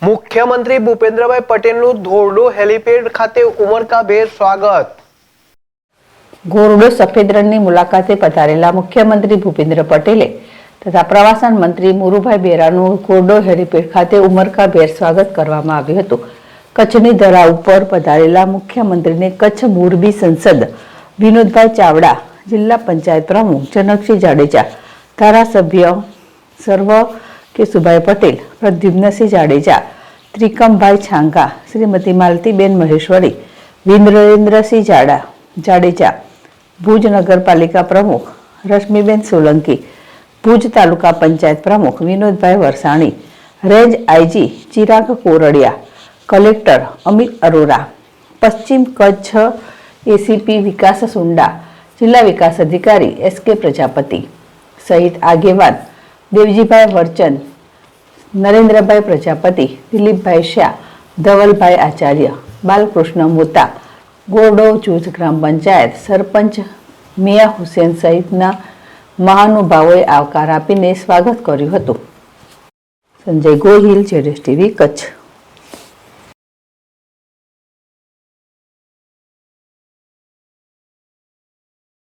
મુખ્યમંત્રી ભૂપેન્દ્રભાઈ પટેલનું ધોરડો હેલીપેડ ખાતે ઉમળકાભેર સ્વાગત। ધોરડો સફેદ રણની મુલાકાતે પધારેલા મુખ્યમંત્રી ભૂપેન્દ્ર પટેલે તથા પ્રવાસન મંત્રી મુરુભાઈ બેરાનું ધોરડો હેલીપેડ ખાતે ઉમળકાભેર સ્વાગત કરવામાં આવ્યું હતું। કચ્છની ધરા ઉપર પધારેલા મુખ્યમંત્રીને કચ્છ મોરબી સંસદ વિનોદભાઈ ચાવડા, જિલ્લા પંચાયત પ્રમુખ જનકસિંહ જાડેજા, ધારાસભ્ય સર્વ કેશુભાઈ પટેલ, પ્રદ્યુમ્નસિંહ જાડેજા, ત્રિકમભાઈ છાંગા, શ્રીમતી માલતીબેન મહેશ્વરી, વિરેન્દ્રસિંહ જાડેજા, ભુજ નગરપાલિકા પ્રમુખ રશ્મિબેન સોલંકી, ભુજ તાલુકા પંચાયત પ્રમુખ Vinodbhai Varsani, range IG Chirag Kordiya, collector Amit Arora, પશ્ચિમ કચ્છ એસીપી વિકાસ સુંડા, જિલ્લા વિકાસ અધિકારી એસકે પ્રજાપતિ સહિત આગેવાન દેવજીભાઈ વરચંદ, નરેન્દ્રભાઈ પ્રજાપતિ, દિલીપભાઈ શાહ, ધવલભાઈ આચાર્ય, બાલકૃષ્ણ મોતા, ગોરડો જૂથ ગ્રામ પંચાયત સરપંચ મિયા હુસેન સહિતના મહાનુભાવોએ આવકાર આપીને સ્વાગત કર્યું હતું। સંજય ગોહિલ, જેડેશ ટીવી, કચ્છ।